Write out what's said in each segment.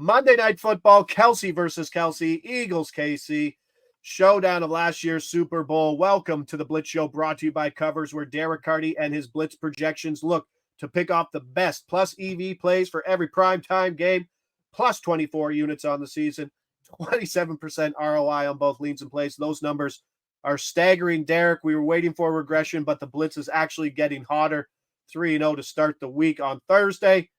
Monday Night Football, Kelsey versus Kelsey, Eagles KC, showdown of last year's Super Bowl. Welcome to the Blitz Show, brought to you by Covers, where Derek Carty and his Blitz projections look to pick off the best plus EV plays for every primetime game, plus 24 units on the season, 27% ROI on both leans and plays. Those numbers are staggering, Derek. We were waiting for regression, but the Blitz is actually getting hotter. 3-0 to start the week on Thursday.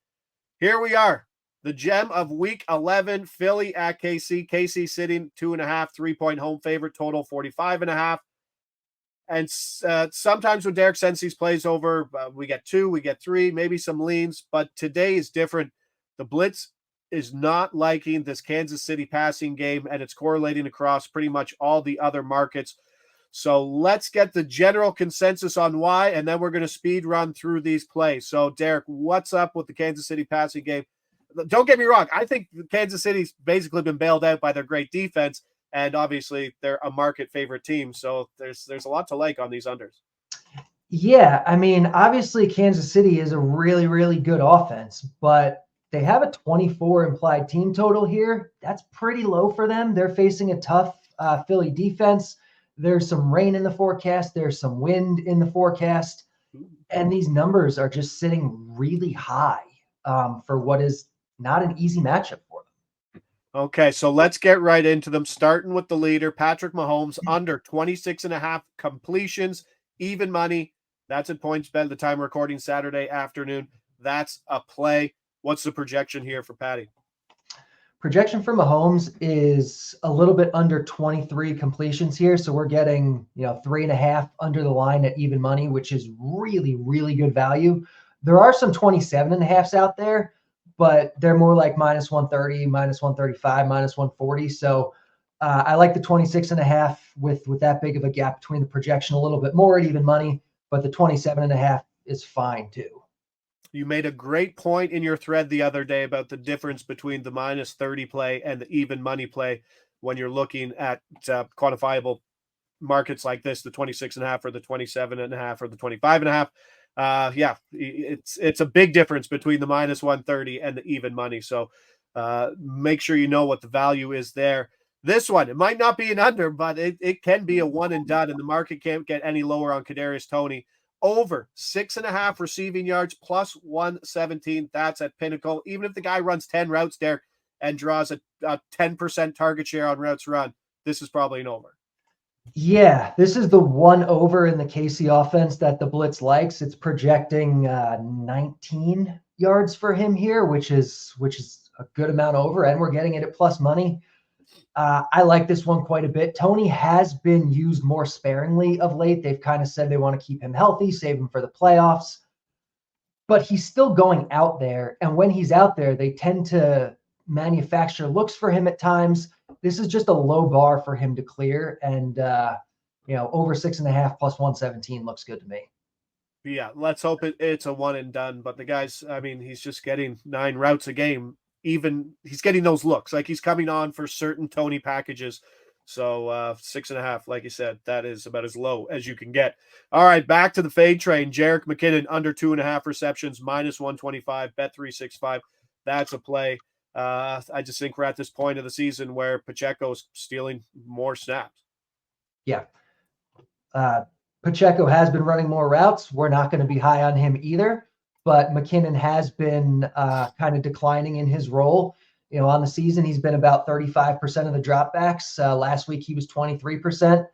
Here we are. The gem of week 11, Philly at KC. KC sitting 2.5, 3-point home favorite, total 45.5. And sometimes when Derek sends these plays over, we get 2, we get 3, maybe some leans. But today is different. The Blitz is not liking this Kansas City passing game, and it's correlating across pretty much all the other markets. So let's get the general consensus on why, and then we're going to speed run through these plays. So, Derek, what's up with the Kansas City passing game? Don't get me wrong. I think Kansas City's basically been bailed out by their great defense, and obviously they're a market favorite team. So there's a lot to like on these unders. Yeah, I mean, obviously Kansas City is a really, really good offense, but they have a 24 implied team total here. That's pretty low for them. They're facing a tough Philly defense. There's some rain in the forecast. There's some wind in the forecast. And these numbers are just sitting really high for what is not an easy matchup for them. Okay, so let's get right into them, starting with the leader, Patrick Mahomes, under 26.5 completions, even money. That's at PointsBet at the time recording Saturday afternoon. That's a play. What's the projection here for Patty? Projection for Mahomes is a little bit under 23 completions here. So we're getting, 3.5 under the line at even money, which is really, really good value. There are some 27.5s out there, but they're more like minus 130, minus 135, minus 140. So I like the 26.5 with that big of a gap between the projection, a little bit more at even money, but the 27.5 is fine too. You made a great point in your thread the other day about the difference between the minus 30 play and the even money play when you're looking at quantifiable markets like this, the 26.5 or the 27.5 or the 25.5. Yeah, it's a big difference between the minus 130 and the even money. So make sure you know what the value is there. This one, it might not be an under, but it can be a one and done, and the market can't get any lower on Kadarius Toney. Over 6.5 receiving yards, plus 117. That's at Pinnacle. Even if the guy runs 10 routes, Derek, and draws a 10% target share on routes run, this is probably an over. Yeah, this is the one over in the KC offense that the Blitz likes. It's projecting 19 yards for him here, which is a good amount over, and we're getting it at plus money. I like this one quite a bit. Toney has been used more sparingly of late. They've kind of said they want to keep him healthy, save him for the playoffs. But he's still going out there. And when he's out there, they tend to manufacture looks for him at times. This is just a low bar for him to clear. And, over 6.5 plus 117 looks good to me. Yeah, let's hope it's a one and done. But the guy's, he's just getting 9 routes a game. Even he's getting those looks like he's coming on for certain Toney packages. So 6.5, like you said, that is about as low as you can get. All right, back to the fade train. Jerick McKinnon under 2.5 receptions, minus 125, bet 365. That's a play. I just think we're at this point of the season where Pacheco's stealing more snaps. Yeah. Pacheco has been running more routes. We're not going to be high on him either. But McKinnon has been kind of declining in his role. On the season, he's been about 35% of the dropbacks. Last week, he was 23%.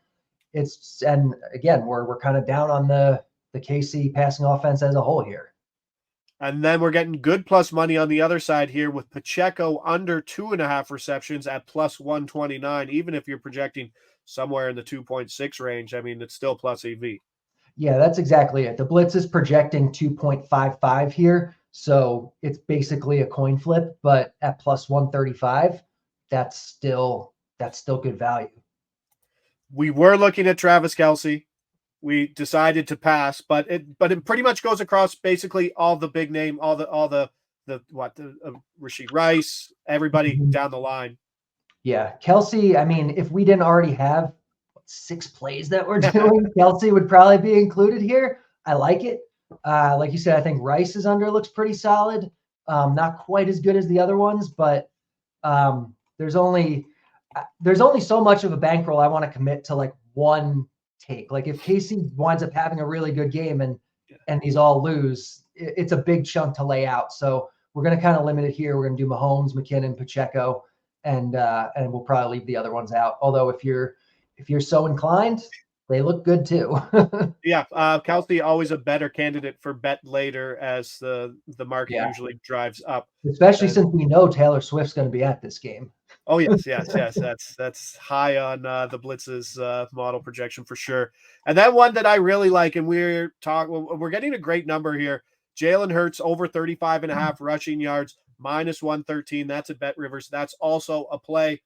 And again, we're kind of down on the KC passing offense as a whole here. And then we're getting good plus money on the other side here with Pacheco under 2.5 receptions at plus 129. Even if you're projecting somewhere in the 2.6 range, it's still plus EV. Yeah, that's exactly it. The Blitz is projecting 2.55 here. So it's basically a coin flip, but at plus 135, that's still good value. We were looking at Travis Kelce. We decided to pass, but it pretty much goes across basically all the big name, all the Rashee Rice, everybody down the line. Yeah, Kelce, if we didn't already have 6 plays that we're doing, Kelce would probably be included here. I like it. Like you said, I think Rice's under looks pretty solid. Not quite as good as the other ones, but There's only so much of a bankroll I want to commit to like one take. Like if Casey winds up having a really good game and these all lose, it's a big chunk to lay out. So we're going to kind of limit it here. We're going to do Mahomes, McKinnon, Pacheco, and we'll probably leave the other ones out. Although if you're so inclined, they look good too. Yeah, Kelsey always a better candidate for bet later as the market usually drives up. Especially since we know Taylor Swift's going to be at this game. Oh yes. That's high on the Blitz's model projection for sure. And then one that I really like, and we're getting a great number here. Jalen Hurts over 35.5 rushing yards, -113. That's at Bet Rivers. That's also a play.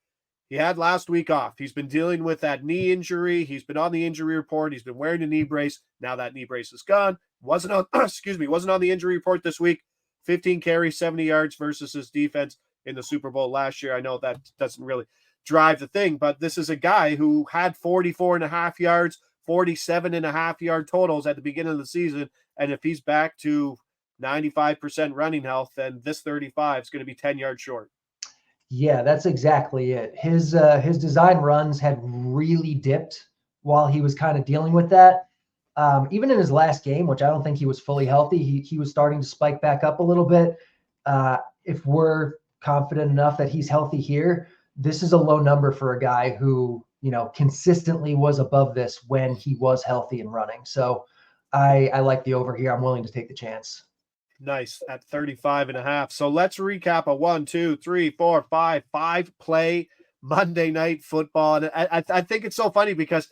He had last week off. He's been dealing with that knee injury. He's been on the injury report. He's been wearing a knee brace. Now that knee brace is gone. Wasn't on the injury report this week. 15 carries, 70 yards versus his defense in the Super Bowl last year. I know that doesn't really drive the thing, but this is a guy who had 44.5 yards, 47.5 yard totals at the beginning of the season. And if he's back to 95% running health, then this 35 is going to be 10 yards short. Yeah, that's exactly it. His design runs had really dipped while he was kind of dealing with that. Even in his last game, which I don't think he was fully healthy, he was starting to spike back up a little bit. If we're confident enough that he's healthy here, this is a low number for a guy who, consistently was above this when he was healthy and running. So I like the over here. I'm willing to take the chance. Nice at 35.5. So let's recap a 1, 2, 3, 4, 5 play Monday Night Football. And I think it's so funny because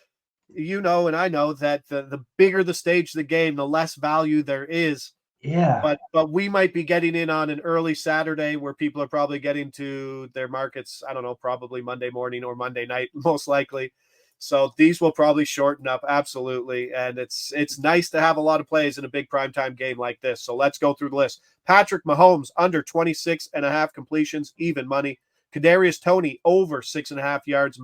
and I know that the bigger the stage of the game, the less value there is. Yeah. But we might be getting in on an early Saturday where people are probably getting to their markets, I don't know, probably Monday morning or Monday night, most likely. So these will probably shorten up. Absolutely. And it's nice to have a lot of plays in a big primetime game like this. So let's go through the list. Patrick Mahomes under 26.5 completions, even money. Kadarius Toney over 6.5 yards,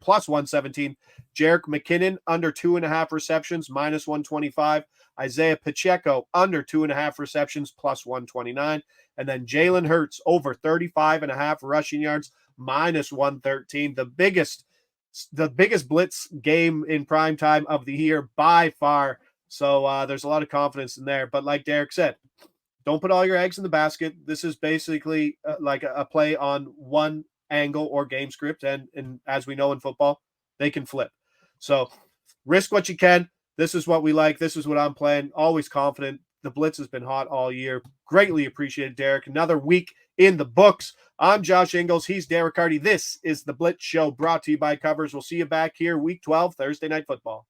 plus 117. Jerick McKinnon under 2.5 receptions, -125. Isaiah Pacheco under 2.5 receptions, plus 129. And then Jalen Hurts over 35.5 rushing yards, -113. The biggest blitz game in prime time of the year by far. So there's a lot of confidence in there. But like Derek said, don't put all your eggs in the basket. This is basically like a play on one angle or game script. And as we know in football, they can flip. So risk what you can. This is what we like. This is what I'm playing. Always confident. The blitz has been hot all year. Greatly appreciated, Derek. Another week in the books. I'm Josh Ingles. He's Derek Carty. This is the Blitz Show brought to you by Covers. We'll see you back here week 12, Thursday Night Football.